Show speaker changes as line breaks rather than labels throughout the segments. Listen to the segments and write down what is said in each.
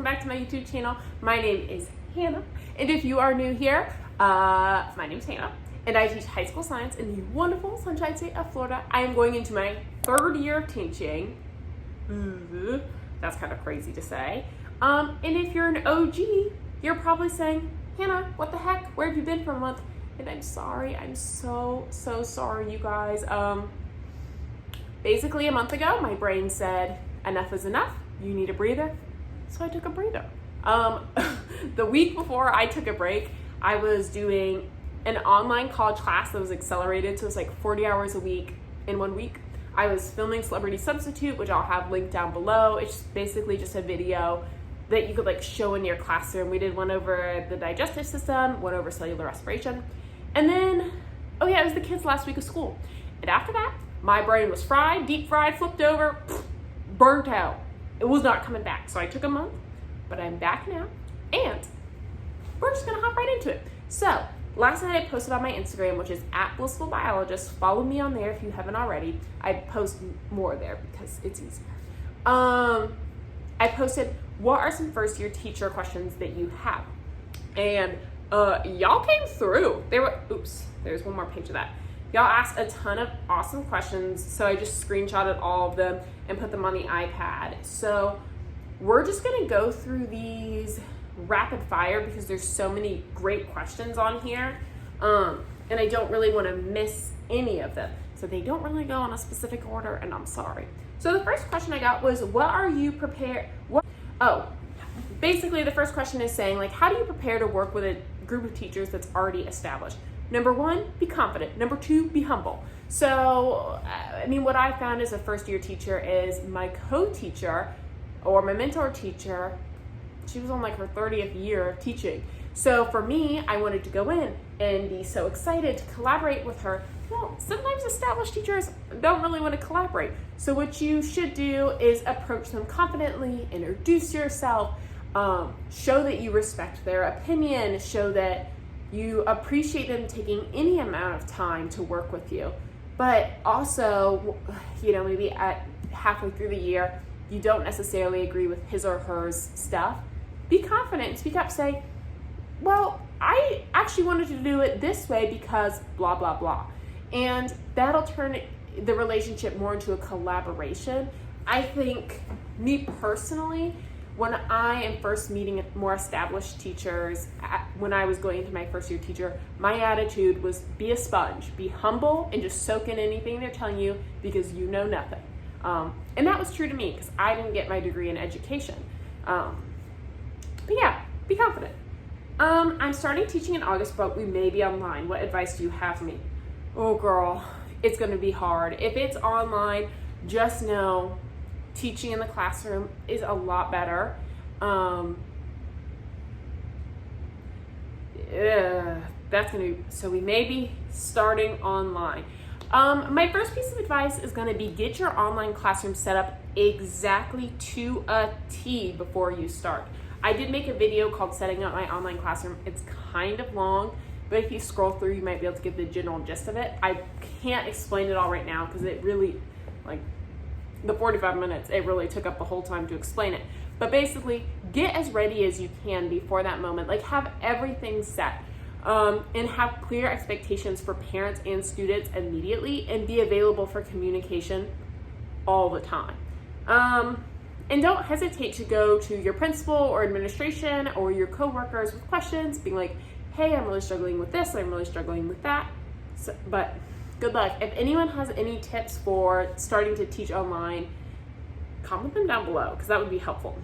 back to my YouTube channel. My name is Hannah, and if you are new here, my name is Hannah, and I teach high school science in the wonderful Sunshine State of Florida. I am going into my third year of teaching. That's kind of crazy to say. And if you're an OG, you're probably saying, Hannah, what the heck? Where have you been for a month? And I'm sorry. I'm so sorry, you guys. Basically, a month ago, my brain said, enough is enough. You need a breather. So I took a breather. The week before I took a break, I was doing an online college class that was accelerated. So it was like 40 hours a week in 1 week. I was filming Celebrity Substitute, which I'll have linked down below. It's basically just a video that you could like show in your classroom. We did one over the digestive system, one over cellular respiration. And then, oh yeah, it was the kids' last week of school. And after that, my brain was fried, deep fried, flipped over, burnt out. It was not coming back. So I took a month, but I'm back now. And we're just gonna hop right into it. So last night I posted on my Instagram, which is @blissfulbiologist. Follow me on there if you haven't already. I post more there because it's easier. I posted, what are some first year teacher questions that you have? And y'all came through. There's one more page of that. Y'all asked a ton of awesome questions, so I just screenshotted all of them and put them on the iPad. So we're just gonna go through these rapid fire because there's so many great questions on here, and I don't really wanna miss any of them. So they don't really go in a specific order, and I'm sorry. So the first question I got was, what are you prepared? Basically the first question is saying, like, how do you prepare to work with a group of teachers that's already established? Number one, be confident. Number two, be humble. So, I mean, what I found as a first year teacher is my co-teacher or my mentor teacher, she was on like her 30th year of teaching. So for me, I wanted to go in and be so excited to collaborate with her. Well, sometimes established teachers don't really want to collaborate. So what you should do is approach them confidently, introduce yourself, show that you respect their opinion, show that you appreciate them taking any amount of time to work with you. But also, you know, maybe at halfway through the year, you don't necessarily agree with his or her stuff. Be confident, speak up, say, well, I actually wanted to do it this way because blah, blah, blah. And that'll turn the relationship more into a collaboration. I think, me personally, when I am first meeting more established teachers, when I was going into my first year teacher, my attitude was be a sponge, be humble, and just soak in anything they're telling you because you know nothing. And that was true to me because I didn't get my degree in education. But yeah, be confident. I'm starting teaching in August, but we may be online. What advice do you have for me? Oh girl, it's gonna be hard. If it's online, just know teaching in the classroom is a lot better. So we may be starting online. My first piece of advice is gonna be get your online classroom set up exactly to a T before you start. I did make a video called Setting Up My Online Classroom. It's kind of long, but if you scroll through, you might be able to get the general gist of it. I can't explain it all right now because it really, like, the 45 minutes, it really took up the whole time to explain it. But basically, get as ready as you can before that moment. Like, have everything set, and have clear expectations for parents and students immediately, and be available for communication all the time. And don't hesitate to go to your principal or administration or your coworkers with questions, being like, hey, I'm really struggling with this, I'm really struggling with that. But good luck. If anyone has any tips for starting to teach online, comment them down below because that would be helpful.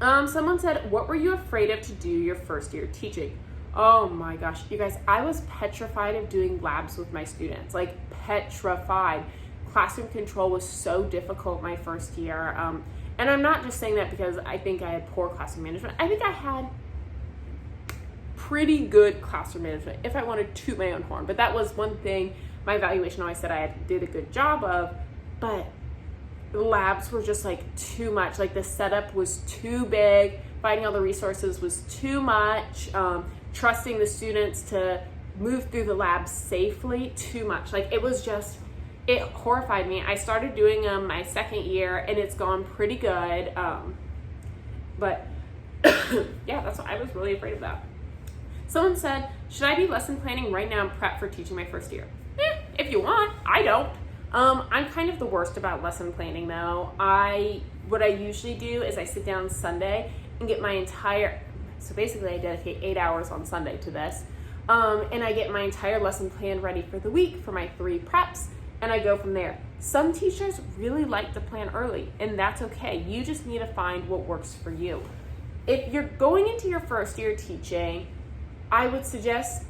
Someone said, what were you afraid of to do your first year teaching? Oh my gosh, you guys, I was petrified of doing labs with my students, like petrified. Classroom control was so difficult my first year. And I'm not just saying that because I think I had poor classroom management. I think I had pretty good classroom management if I wanted to toot my own horn. But that was one thing my evaluation always said I did a good job of. But the labs were just like too much. Like the setup was too big. Finding all the resources was too much. Trusting the students to move through the labs safely, too much. Like it was just, it horrified me. I started doing them my second year and it's gone pretty good. But yeah, that's what I was really afraid of that. Someone said, should I be lesson planning right now and prep for teaching my first year? If you want. I don't. I'm kind of the worst about lesson planning though. What I usually do is I sit down Sunday and get my so basically I dedicate 8 hours on Sunday to this. And I get my entire lesson plan ready for the week for my 3 preps, and I go from there. Some teachers really like to plan early, and that's okay. You just need to find what works for you. If you're going into your first year teaching, I would suggest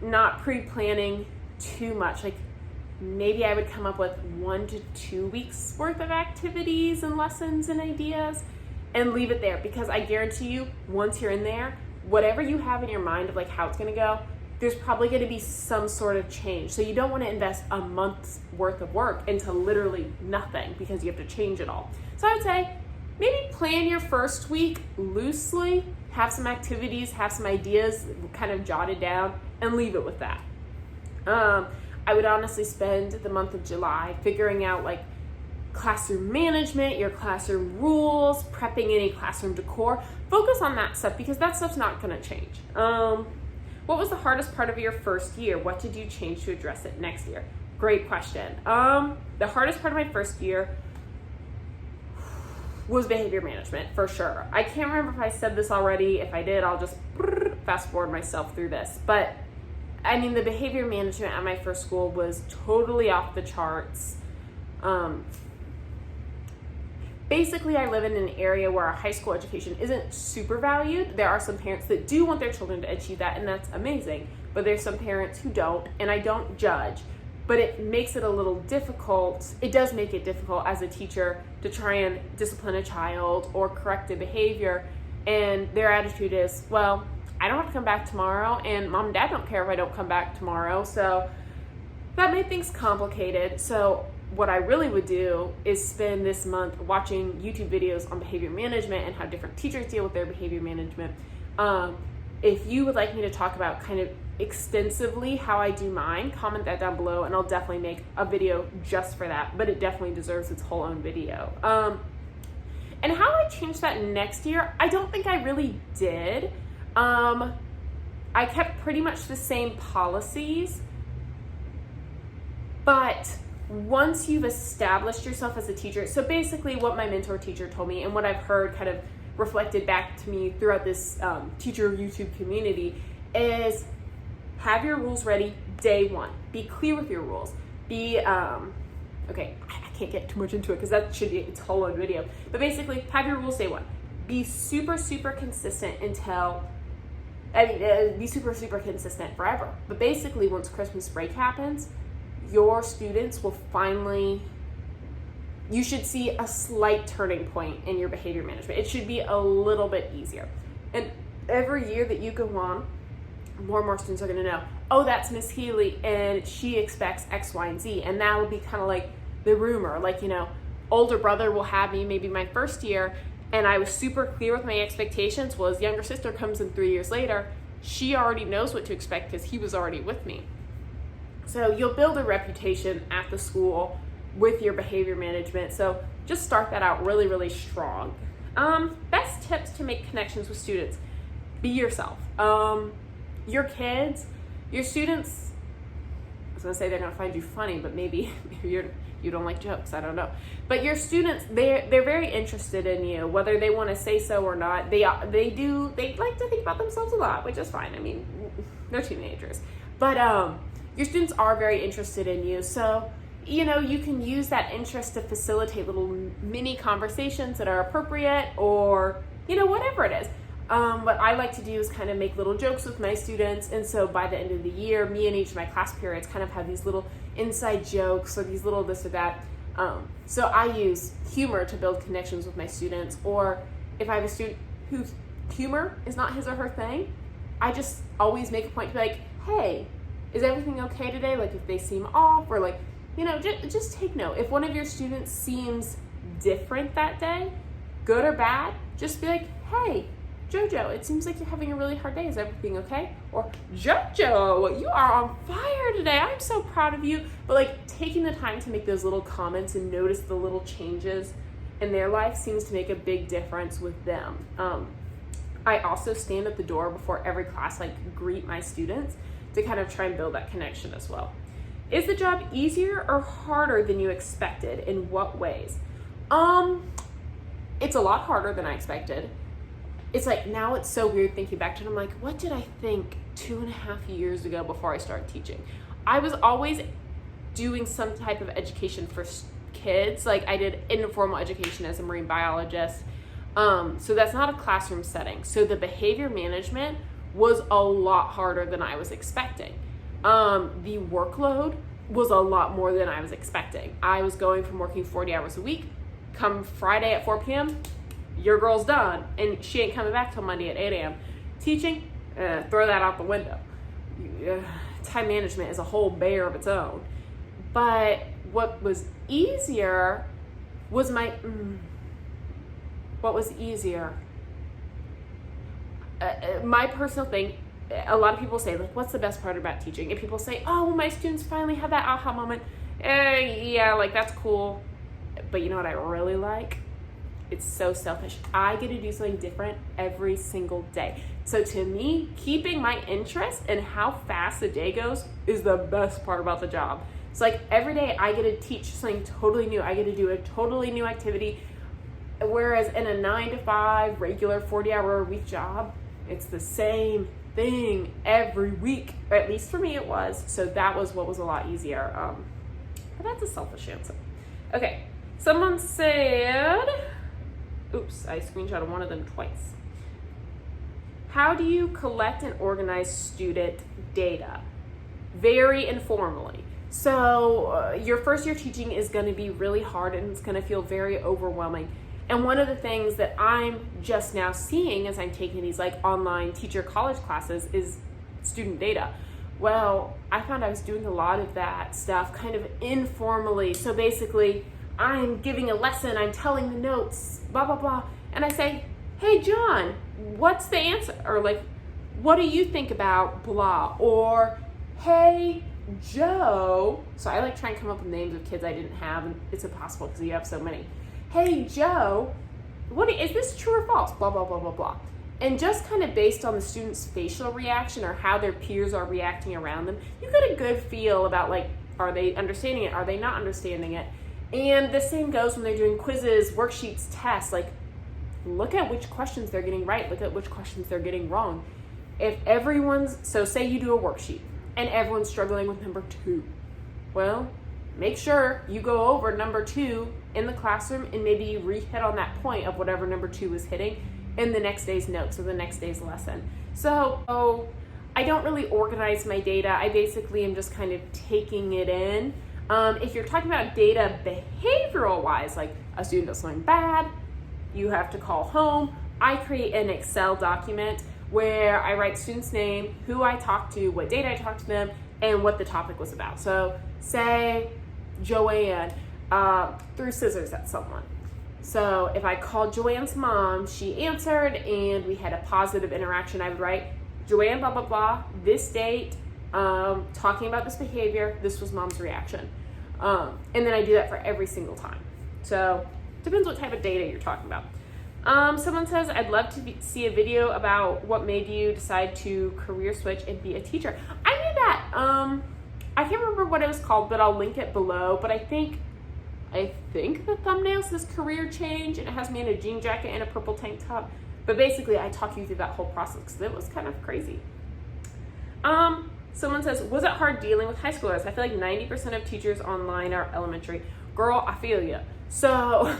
not pre-planning too much. Like maybe I would come up with 1 to 2 weeks worth of activities and lessons and ideas and leave it there, because I guarantee you once you're in there, whatever you have in your mind of like how it's going to go, there's probably going to be some sort of change. So you don't want to invest a month's worth of work into literally nothing because you have to change it all. So I would say maybe plan your first week loosely, have some activities, have some ideas kind of jotted down, and leave it with that. I would honestly spend the month of July figuring out like classroom management, your classroom rules, prepping any classroom decor. Focus on that stuff because that stuff's not going to change. What was the hardest part of your first year? What did you change to address it next year? Great question. The hardest part of my first year was behavior management, for sure. I can't remember if I said this already. If I did, I'll just fast forward myself through this. But I mean, the behavior management at my first school was totally off the charts. Basically, I live in an area where our high school education isn't super valued. There are some parents that do want their children to achieve that, and that's amazing. But there's some parents who don't, and I don't judge. But it makes it a little difficult. It does make it difficult as a teacher to try and discipline a child or correct a behavior. And their attitude is, well, I don't have to come back tomorrow, and mom and dad don't care if I don't come back tomorrow. So that made things complicated. So what I really would do is spend this month watching YouTube videos on behavior management and how different teachers deal with their behavior management. If you would like me to talk about kind of extensively how I do mine, comment that down below and I'll definitely make a video just for that, but it definitely deserves its whole own video. And how I changed that next year, I don't think I really did. I kept pretty much the same policies, but once you've established yourself as a teacher, so basically what my mentor teacher told me and what I've heard kind of reflected back to me throughout this teacher YouTube community is have your rules ready day one. Be clear with your rules. Okay, I can't get too much into it because that should be its whole own video. But basically, have your rules day one. Be super, super consistent be super, super consistent forever. But basically, once Christmas break happens, your students will you should see a slight turning point in your behavior management. It should be a little bit easier. And every year that you go on, more and more students are going to know, oh, that's Miss Healy and she expects X, Y, and Z. And that will be kind of like the rumor. Like, older brother will have me maybe my first year and I was super clear with my expectations. Well, his younger sister comes in 3 years later. She already knows what to expect because he was already with me. So you'll build a reputation at the school with your behavior management. So just start that out really, really strong. Best tips to make connections with students. Be yourself. Your kids, your students, I was gonna say they're gonna find you funny, but maybe you don't like jokes, I don't know. But your students, they're very interested in you, whether they wanna say so or not. They like to think about themselves a lot, which is fine. I mean, they're teenagers. But your students are very interested in you. So, you can use that interest to facilitate little mini conversations that are appropriate or, whatever it is. What I like to do is kind of make little jokes with my students. And so by the end of the year, me and each of my class periods kind of have these little inside jokes or these little this or that. So I use humor to build connections with my students. Or if I have a student whose humor is not his or her thing, I just always make a point to be like, hey, is everything okay today? Like if they seem off or like, just take note. If one of your students seems different that day, good or bad, just be like, hey, Jojo, it seems like you're having a really hard day. Is everything okay? Or Jojo, you are on fire today. I'm so proud of you. But taking the time to make those little comments and notice the little changes in their life seems to make a big difference with them. I also stand at the door before every class, like greet my students to kind of try and build that connection as well. Is the job easier or harder than you expected? In what ways? It's a lot harder than I expected. It's like, now it's so weird thinking back to it. I'm like, what did I think 2.5 years ago before I started teaching? I was always doing some type of education for kids. Like I did informal education as a marine biologist. So that's not a classroom setting. So the behavior management was a lot harder than I was expecting. The workload was a lot more than I was expecting. I was going from working 40 hours a week. Come Friday at 4 p.m., your girl's done, and she ain't coming back till Monday at 8 a.m. Teaching, throw that out the window. Time management is a whole bear of its own. But what was easier was my personal thing. A lot of people say, like, what's the best part about teaching? And people say, oh, my students finally had that aha moment. Yeah, like, that's cool. But you know what I really like? It's so selfish. I get to do something different every single day. So to me, keeping my interest in how fast the day goes is the best part about the job. It's like every day I get to teach something totally new. I get to do a totally new activity. Whereas in a 9-to-5 regular 40-hour-a-week job, it's the same thing every week. Or at least for me it was. So that was what was a lot easier. But that's a selfish answer. Okay, someone said, oops, I screenshotted one of them twice. How do you collect and organize student data? Very informally. So your first year teaching is going to be really hard and it's going to feel very overwhelming. And one of the things that I'm just now seeing as I'm taking these like online teacher college classes is student data. Well, I found I was doing a lot of that stuff kind of informally. So basically, I'm giving a lesson, I'm telling the notes, blah, blah, blah. And I say, hey, John, what's the answer? Or like, what do you think about blah? Or, hey, Joe. So I like try and come up with names of kids I didn't have, and it's impossible because you have so many. Hey, Joe, is this true or false? Blah, blah, blah, blah, blah. And just kind of based on the student's facial reaction or how their peers are reacting around them, you get a good feel about like, are they understanding it? Are they not understanding it? And the same goes when they're doing quizzes, worksheets, tests. Like, look at which questions they're getting right. Look at which questions they're getting wrong. So say you do a worksheet and everyone's struggling with number 2. Well, make sure you go over number 2 in the classroom and maybe you re-hit on that point of whatever number 2 is hitting in the next day's notes or the next day's lesson. So I don't really organize my data. I basically am just kind of taking it in. If you're talking about data behavioral wise, like a student does something bad, you have to call home. I create an Excel document where I write student's name, who I talked to, what date I talked to them, and what the topic was about. So say Joanne threw scissors at someone. So if I called Joanne's mom, she answered and we had a positive interaction, I would write, Joanne, blah, blah, blah, this date, talking about this behavior, this was mom's reaction. And then I do that for every single time. So depends what type of data you're talking about. Someone says, I'd love to see a video about what made you decide to career switch and be a teacher. I knew that. I can't remember what it was called, but I'll link it below. But I think the thumbnail says career change, and it has me in a jean jacket and a purple tank top. But basically, I talk you through that whole process because it was kind of crazy. Someone says, was it hard dealing with high schoolers? I feel like 90% of teachers online are elementary. Girl, I feel ya. So,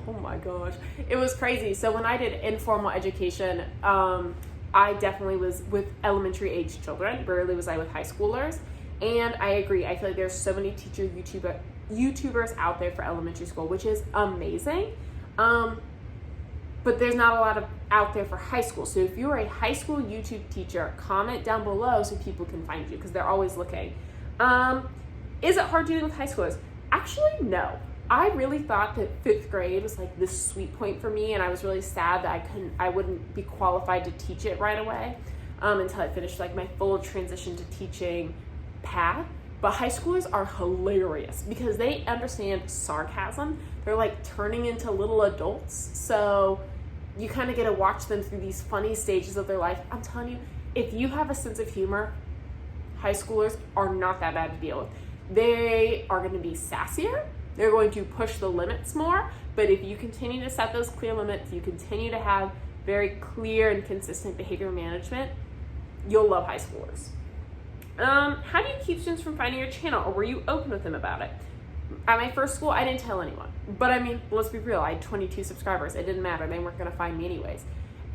oh my gosh, it was crazy. So when I did informal education, I definitely was with elementary age children. Rarely was I with high schoolers. And I agree. I feel like there's so many YouTubers out there for elementary school, which is amazing. But there's not a lot out there for high school. So if you're a high school YouTube teacher, comment down below so people can find you because they're always looking. Is it hard dealing with high schoolers? Actually, no. I really thought that 5th grade was like this sweet point for me, and I was really sad that I wouldn't be qualified to teach it right away until I finished like my full transition to teaching path. But high schoolers are hilarious because they understand sarcasm. They're like turning into little adults. So you kind of get to watch them through these funny stages of their life. I'm telling you, if you have a sense of humor, high schoolers are not that bad to deal with. They are going to be sassier. They're going to push the limits more. But if you continue to set those clear limits, you continue to have very clear and consistent behavior management, you'll love high schoolers. How do you keep students from finding your channel, or were you open with them about it? At my first school, I didn't tell anyone. But I mean, let's be real, I had 22 subscribers. It didn't matter. They weren't going to find me anyways.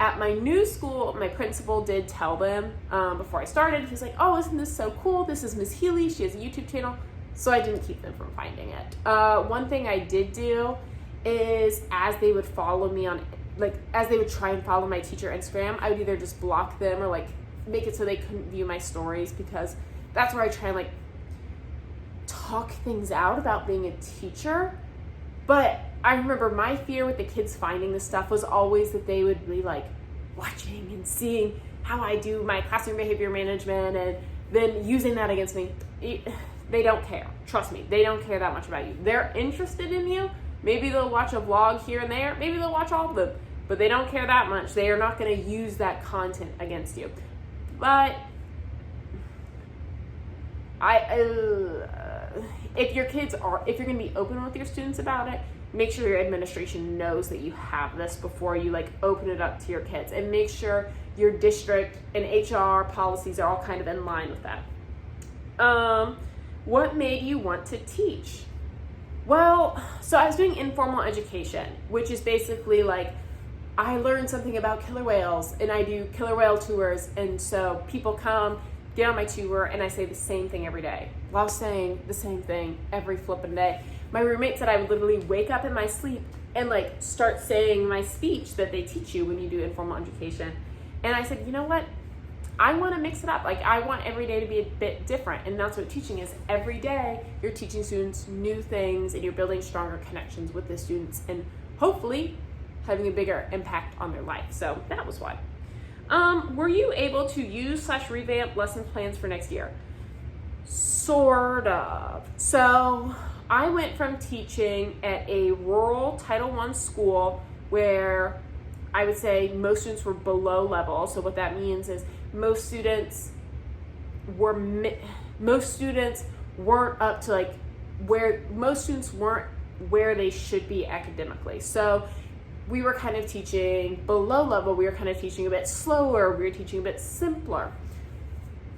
At my new school, my principal did tell them before I started. He was like, oh, isn't this so cool? This is Miss Healy. She has a YouTube channel. So I didn't keep them from finding it. One thing I did do is as they would follow me on, as they would try and follow my teacher Instagram, I would either just block them or make it so they couldn't view my stories, because that's where I try and talk things out about being a teacher. But I remember my fear with the kids finding this stuff was always that they would be watching and seeing how I do my classroom behavior management and then using that against me. They don't care. Trust me, they don't care that much about you. They're interested in you. Maybe they'll watch a vlog here and there. Maybe they'll watch all of them, but they don't care that much. They are not going to use that content against you. But if you're going to be open with your students about it, make sure your administration knows that you have this before you open it up to your kids, and make sure your district and HR policies are all kind of in line with that. What made you want to teach? Well, so I was doing informal education, which is basically I learned something about killer whales, and I do killer whale tours, and so people come, get on my tour, and I say the same thing every day. Well, I was saying the same thing every flipping day. My roommate said I would literally wake up in my sleep and start saying my speech that they teach you when you do informal education. And I said, you know what? I want to mix it up. I want every day to be a bit different, and that's what teaching is. Every day you're teaching students new things, and you're building stronger connections with the students, and hopefully having a bigger impact on their life. So that was why. Were you able to use/revamp lesson plans for next year? Sort of. So I went from teaching at a rural Title I school where I would say most students were below level. So what that means is most students weren't up to most students weren't where they should be academically. So we were kind of teaching below level. We were kind of teaching a bit slower. We were teaching a bit simpler.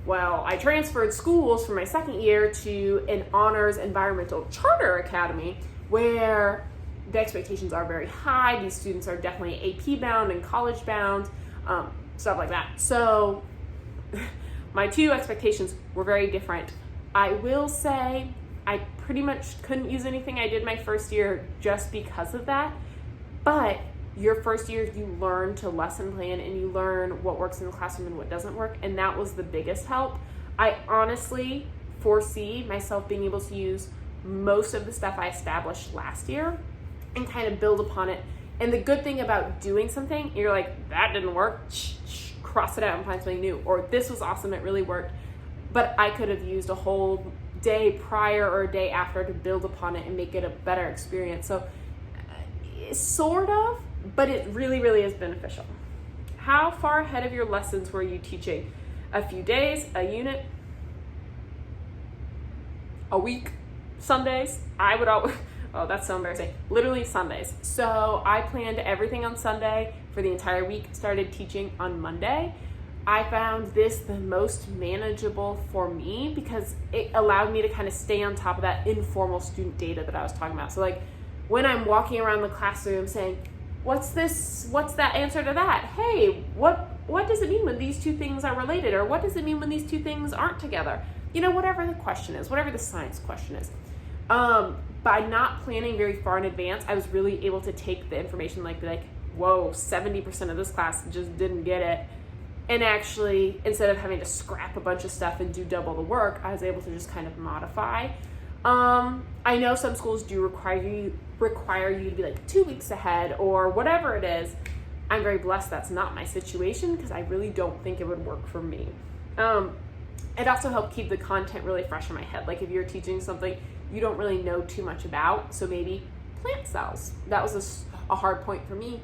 Well, I transferred schools for my second year to an honors environmental charter academy where the expectations are very high. These students are definitely AP bound and college bound, stuff like that. So my two expectations were very different. I will say I pretty much couldn't use anything I did my first year just because of that. But your first year, you learn to lesson plan and you learn what works in the classroom and what doesn't work. And that was the biggest help. I honestly foresee myself being able to use most of the stuff I established last year and kind of build upon it. And the good thing about doing something, you're that didn't work, cross it out and find something new. Or this was awesome, it really worked. But I could have used a whole day prior or a day after to build upon it and make it a better experience. So sort of, but it really, really is beneficial. How far ahead of your lessons were you teaching? A few days, a unit, a week, some days? I would always, oh, that's so embarrassing. Literally Sundays. So I planned everything on Sunday for the entire week, started teaching on Monday. I found this the most manageable for me because it allowed me to kind of stay on top of that informal student data that I was talking about. So when I'm walking around the classroom saying, what's this, what's that answer to that? Hey, what does it mean when these two things are related? Or what does it mean when these two things aren't together? Whatever the question is, whatever the science question is. By not planning very far in advance, I was really able to take the information whoa, 70% of this class just didn't get it. And actually, instead of having to scrap a bunch of stuff and do double the work, I was able to just kind of modify. I know some schools do require you to be 2 weeks ahead or whatever it is. I'm very blessed that's not my situation because I really don't think it would work for me. It also helped keep the content really fresh in my head. Like if you're teaching something you don't really know too much about, so maybe plant cells. That was a hard point for me.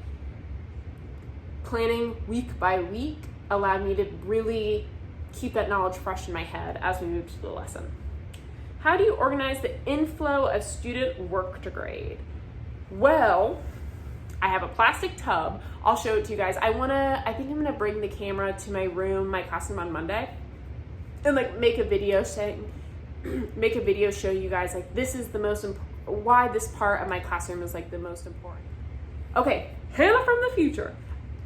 Planning week by week allowed me to really keep that knowledge fresh in my head as we moved to the lesson. How do you organize the inflow of student work to grade? Well, I have a plastic tub. I'll show it to you guys. I think I'm gonna bring the camera to my room, my classroom on Monday, and like make a video show you guys like this is the most why this part of my classroom is like the most important. Okay, Hannah from the future.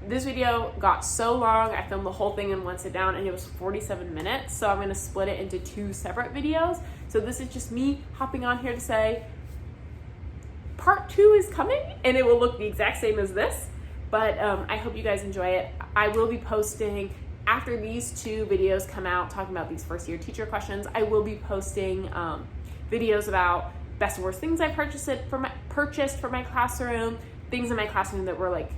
This video got so long, I filmed the whole thing in one sit down and it was 47 minutes, so I'm gonna split it into 2 separate videos. So this is just me hopping on here to say, part 2 is coming and it will look the exact same as this, but I hope you guys enjoy it. I will be posting, after these 2 videos come out talking about these first year teacher questions, I will be posting videos about best and worst things I purchased for my classroom, things in my classroom that were like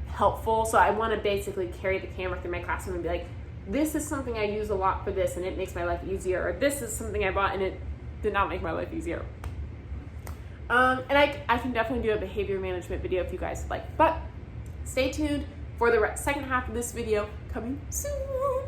helpful. So I want to basically carry the camera through my classroom and be like, this is something I use a lot for this and it makes my life easier, or this is something I bought and it did not make my life easier. And I can definitely do a behavior management video if you guys like, but stay tuned for the second half of this video coming soon.